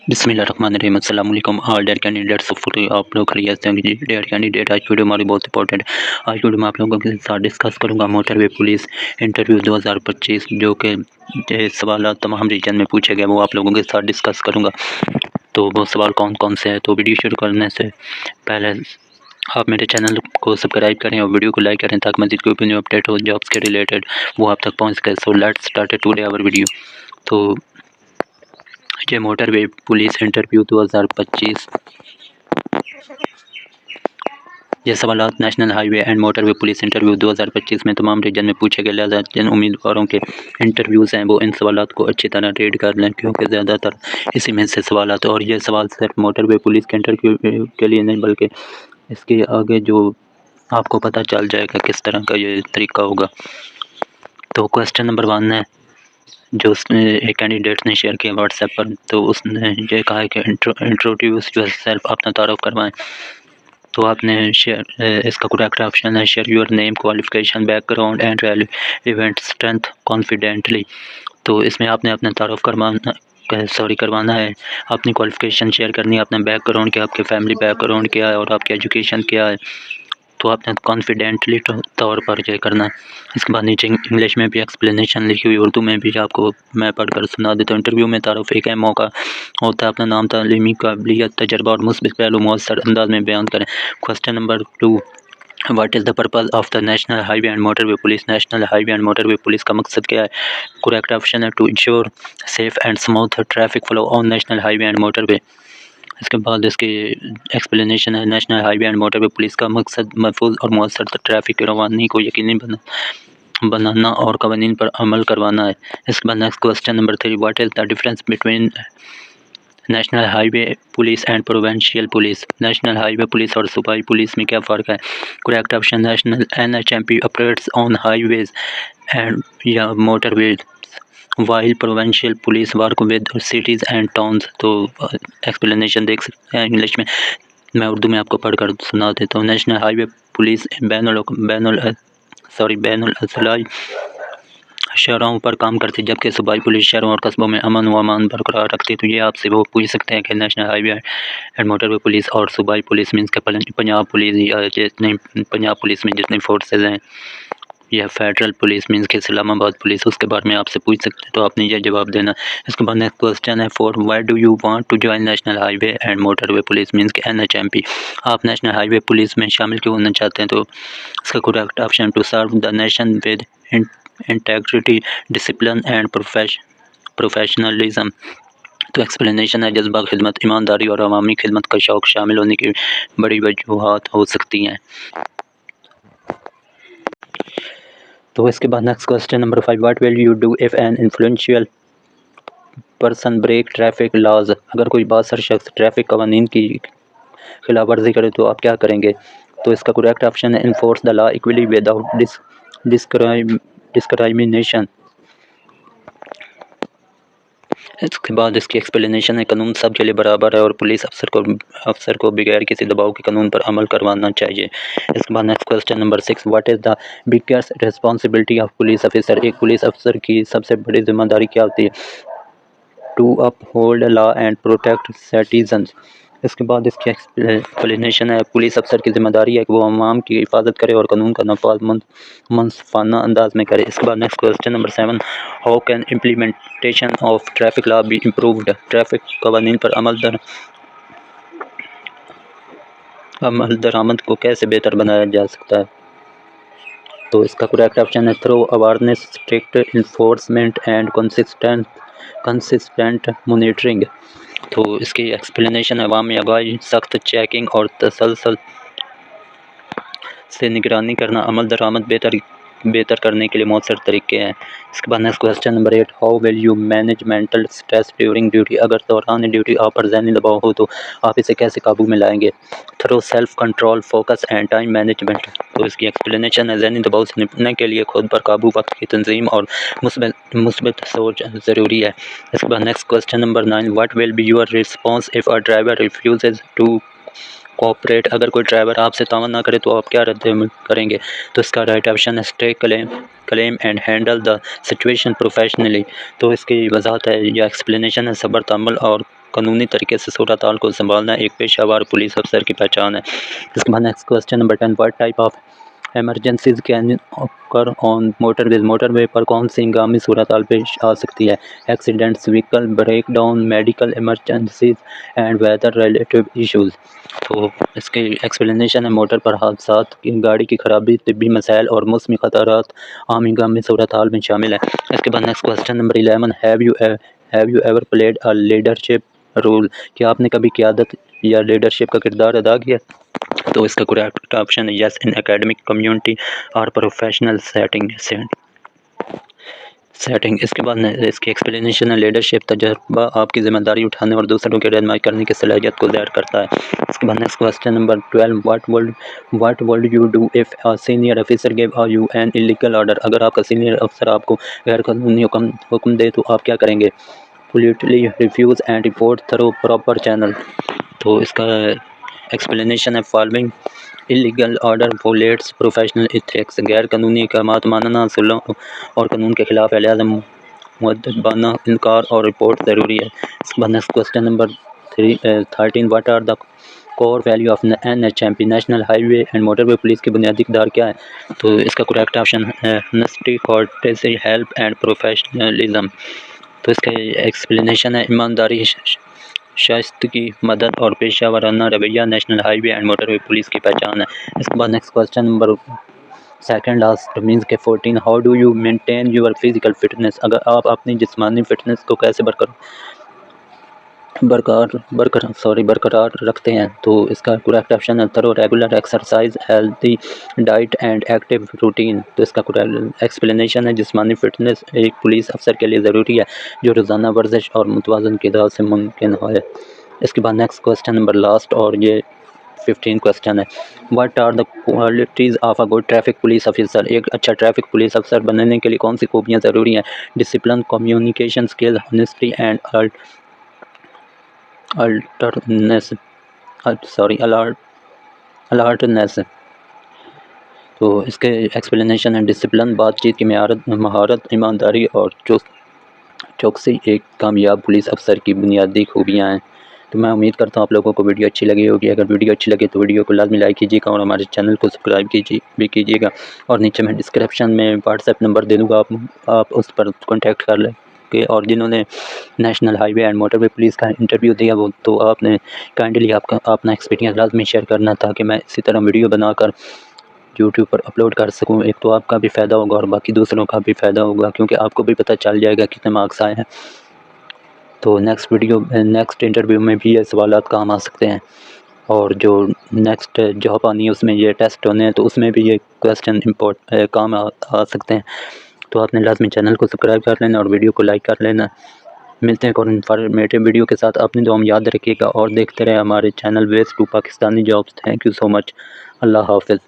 بسم اللہ الرحمن الرحیم۔ السلام علیکم آل ڈیئر کینڈیڈیٹس، آپ لوگ خیریت سے ہیں؟ ڈیئر کینڈیڈیٹ، آج ویڈیو ہماری بہت امپورٹنٹ ہے۔ آج ویڈیو میں آپ لوگوں کے ساتھ ڈسکس کروں گا موٹر وے پولیس انٹرویو 2025، جو کہ سوالات تمام ریجن میں پوچھے گئے، وہ آپ لوگوں کے ساتھ ڈسکس کروں گا۔ تو وہ سوال کون کون سے ہیں؟ تو ویڈیو شروع کرنے سے پہلے آپ میرے چینل کو سبسکرائب کریں اور ویڈیو کو لائک کریں تاکہ مزید کوئی بھی نیو اپڈیٹ ہو جابس کے ریلیٹڈ وہ آپ تک پہنچ سکے۔ So let's start today our video. تو یہ موٹر وے پولیس انٹرویو 2025، یہ سوالات national highway and motorway police interview 2025 میں تمام ریجن میں پوچھے گئے، لہٰذا جن امیدواروں کے انٹرویوز ہیں وہ ان سوالات کو اچھی طرح ریڈ کر لیں، کیونکہ زیادہ تر اسی میں سے سوالات ہیں۔ اور یہ سوال صرف موٹر وے پولیس کے انٹرویو کے لیے نہیں، بلکہ اس کے آگے جو آپ کو پتہ چل جائے گا کس طرح کا یہ طریقہ ہوگا۔ تو کوسچن نمبر 1 ہے جو ایک کینڈیڈیٹ نے شیئر کیا واٹس ایپ پر، تو اس نے یہ کہا ہے کہ انٹروڈیوس یور سیلف، اپنا تعارف کروائیں۔ تو آپ نے اس کا کریکٹ آپشن ہے share your name, qualification, back ground and relevant strength confidently. تو اس میں آپ نے اپنا تعارف کروانا ہے، اپنی کوالیفیکیشن شیئر کرنی ہے، اپنا بیک گراؤنڈ کیا، آپ کے فیملی بیک گراؤنڈ کیا ہے اور آپ کی ایجوکیشن کیا ہے، تو آپ نے کانفیڈنٹلی طور پر یہ کرنا ہے۔ اس کے بعد نیچے انگلش میں بھی ایکسپلینیشن لکھی ہوئی، اردو میں بھی آپ کو میں پڑھ کر سنا دیتا ہوں۔ انٹرویو میں تعارف ایک اہم موقع ہوتا ہے، اپنا نام، تعلیمی قابلیت، تجربہ اور مثبت پہلو مؤثر انداز میں بیان کریں۔ Question number 2، what is the purpose of the national highway and motorway police? National highway and motorway police کا مقصد کیا ہے؟ کریکٹ آپشن ہے to ensure safe and smooth traffic flow on national highway and motorway. اس کے بعد اس کی ایکسپلینیشن ہے national highway and motorway police کا مقصد محفوظ اور مؤثر ٹریفک کی روانی کو یقینی بنانا اور قوانین پر عمل کروانا ہے۔ اس کے بعد next question number 3، what is the difference between national highway police and provincial police? National highway police اور صوبائی پولیس میں کیا فرق ہے؟ Correct option national NHMP operates on highways and یا motorways while provincial police work with cities and towns. تو explanation دیکھ سکتے ہیں انگلش میں اردو میں آپ کو پڑھ کر سنا دیتا ہوں۔ نیشنل ہائی وے پولیس بین الاضلاعی شہروں پر کام کرتی، جبکہ صوبائی پولیس شہروں اور قصبوں میں امن و امان برقرار رکھتی۔ تو یہ آپ سے وہ پوچھ سکتے ہیں کہ national highway and motorway police اور صوبائی پولیس مینس کہ پنجاب پولیس یا جتنی پنجاب پولیس میں جتنی فورسز ہیں، یا فیڈرل پولیس مینس کہ اسلام آباد پولیس، اس کے بارے میں آپ سے پوچھ سکتے ہیں، تو آپ نے یہ جواب دینا۔ اس کے بعد نیکسٹ کوسچن ہے 4، why do you want to join national highway and motorway police means کہ NHMP؟ آپ نیشنل ہائی وے پولیس میں شامل کیوں ہونا چاہتے ہیں؟ تو اس کا correct option to serve the nation with integrity, discipline and professionalism. تو ایکسپلینیشن ہے جذبہ خدمت، ایمانداری اور عوامی خدمت کا شوق شامل ہونے کی بڑی وجوہات ہو سکتی ہیں۔ تو اس کے بعد next question number 5، what will you do if an influential person break traffic laws? اگر کوئی بااثر شخص ٹریفک قوانین کی خلاف ورزی کرے تو آپ کیا کریں گے؟ تو اس کا کریکٹ آپشن ہے enforce the law equally without discrimination. اس کے بعد اس کی ایکسپلینیشن ہے قانون سب کے لیے برابر ہے اور پولیس افسر کو بغیر کسی دباؤ کے قانون پر عمل کروانا چاہیے۔ اس کے بعد next question number 6، what is the biggest responsibility of police officer? ایک پولیس افسر کی سب سے بڑی ذمہ داری کیا ہوتی ہے؟ To uphold law and protect citizens. اس کے بعد اس کی ایکسپلینیشن ہے پولیس افسر کی ذمہ داری ہے کہ وہ عوام کی حفاظت کرے اور قانون کا نفاذ منصفانہ انداز میں کرے۔ اس کے بعد next question number 7، how can implementation of traffic law be improved? Traffic قوانین پر عمل درآمد کو کیسے بہتر بنایا جا سکتا ہے؟ تو اس کا کریکٹ آپشن ہے through awareness, strict enforcement and consistent monitoring. تو اس کی ایکسپلینیشن ہے عوامی آگاہی، سخت چیکنگ اور تسلسل سے نگرانی کرنا عمل درآمد بہتر کرنے کے لیے مؤثر طریقے ہیں۔ اس کے بعد next question number 8، how will you manage mental stress during duty? اگر دوران ڈیوٹی آپ پر ذہنی دباؤ ہو تو آپ اسے کیسے قابو میں لائیں گے؟ Through self control, focus and time management. تو اس کی ایکسپلینیشن ہے ذہنی دباؤ سے نپٹنے کے لیے خود پر قابو، وقت کی تنظیم اور مثبت سوچ ضروری ہے۔ اس کے بعد next question number 9، what will be your response if a driver refuses to cooperate? اگر کوئی ڈرائیور آپ سے تعاون نہ کرے تو آپ کیا رد عمل کریں گے؟ تو اس کا رائٹ آپشن ہے stay claim and handle the situation professionally. تو اس کی وضاحت ہے یا ایکسپلینیشن ہے صبر، تحمل اور قانونی طریقے سے صورتحال کو سنبھالنا ایک پیشہ ور پولیس افسر کی پہچان ہے۔ اس کے بعد next question number 10، what type of emergencies can occur on motorways, motorway پر کون سی ہنگامی صورتحال پیش آ سکتی ہے؟ Accidents, vehicle breakdown, medical emergencies and weather related issues. تو اس کی ایکسپلینیشن ہے موٹر پر حادثات، گاڑی کی خرابی، طبی مسائل اور موسمی خطرات عام ہنگامی صورتحال میں شامل ہیں۔ اس کے بعد next question number 11، have you ever played a leadership role, کیا آپ نے کبھی قیادت یا لیڈرشپ کا کردار ادا کیا؟ تو اس کا کریکٹ آپشن ہے یس، ان اکیڈمک، کمیونٹی اور پروفیشنل سیٹنگ۔ اس کے بعد اس کی ایکسپلینیشن ہے لیڈرشپ تجربہ آپ کی ذمہ داری اٹھانے اور دوسروں کی رہنمائی کرنے کی صلاحیت کو ظاہر کرتا ہے۔ اس کے بعد next question number 12، what would you do if a senior officer gave you an illegal order، اگر آپ کا سینئر افسر آپ کو غیر قانونی حکم دے تو آپ کیا کریں گے؟ politely refuse and report through proper channel۔ تو اس کا ایکسپلینیشن ہے following illegal order violates professional ethics، غیر قانونی احکامات ماننا اصولوں اور قانون کے خلاف ہے، لہٰذا مؤدبانہ انکار اور رپورٹ ضروری ہے۔ اس کے بعد next question number 13، what are the core value of NHMP، national highway and motorway police کی بنیادی اقدار کیا ہے؟ تو اس کا کریکٹ آپشن ہے honesty, courtesy, help and professionalism. تو اس کا ایکسپلینیشن ہے ایمانداری، شائستگی، مدد اور پیشہ ورانہ رویہ national highway and motorway police کی پہچان ہے۔ اس کے بعد next question number second last means کے 14، how do you maintain your physical fitness, اگر آپ اپنی جسمانی فٹنس کو کیسے برقرار رکھتے ہیں؟ تو اس کا کریکٹ آپشن ہے through regular exercise, healthy diet and active routine. تو اس کا ایکسپلینیشن ہے جسمانی فٹنس ایک پولیس افسر کے لیے ضروری ہے جو روزانہ ورزش اور متوازن غذا سے ممکن ہے۔ اس کے بعد نیکسٹ کوسچن نمبر لاسٹ اور یہ 15 کوسچن ہے، what are the qualities of a good traffic police officer, ایک اچھا ٹریفک پولیس افسر بننے کے لیے کون سی خوبیاں ضروری ہیں؟ Discipline, communication skill, honesty and alertness. تو اس کے ایکسپلینیشن ہے ڈسپلن بات چیت کی مہارت، ایمانداری اور چوکسی ایک کامیاب پولیس افسر کی بنیادی خوبیاں ہیں۔ تو میں امید کرتا ہوں آپ لوگوں کو ویڈیو اچھی لگی ہوگی، اگر ویڈیو اچھی لگے تو ویڈیو کو لازمی لائک کیجیے گا اور ہمارے چینل کو سبسکرائب کیجیے گا، اور نیچے میں ڈسکرپشن میں واٹس ایپ نمبر دے دوں گا، آپ اس پر کانٹیکٹ کر لیں گے، اور جنہوں نے national highway and motorway police کا انٹرویو دیا وہ تو آپ نے کائنڈلی اپنا ایکسپیرینس لازمی شیئر کرنا تاکہ میں اسی طرح ویڈیو بنا کر یوٹیوب پر اپلوڈ کر سکوں۔ ایک تو آپ کا بھی فائدہ ہوگا اور باقی دوسروں کا بھی فائدہ ہوگا، کیونکہ آپ کو بھی پتہ چل جائے گا کتنے مارکس آئے ہیں۔ تو نیکسٹ انٹرویو میں بھی یہ سوالات کام آ سکتے ہیں، اور جو نیکسٹ جاب آنی ہے اس میں یہ ٹیسٹ ہونے ہیں تو اس میں بھی یہ کوسچن کام آ سکتے ہیں۔ تو آپ نے لازمی چینل کو سبسکرائب کر لینا اور ویڈیو کو لائک کر لینا۔ ملتے ہیں ایک اور انفارمیٹیو ویڈیو کے ساتھ، اپنی دعا میں یاد رکھیے گا اور دیکھتے رہے ہمارے channel ways to Pakistani jobs. Thank you so much, اللہ حافظ۔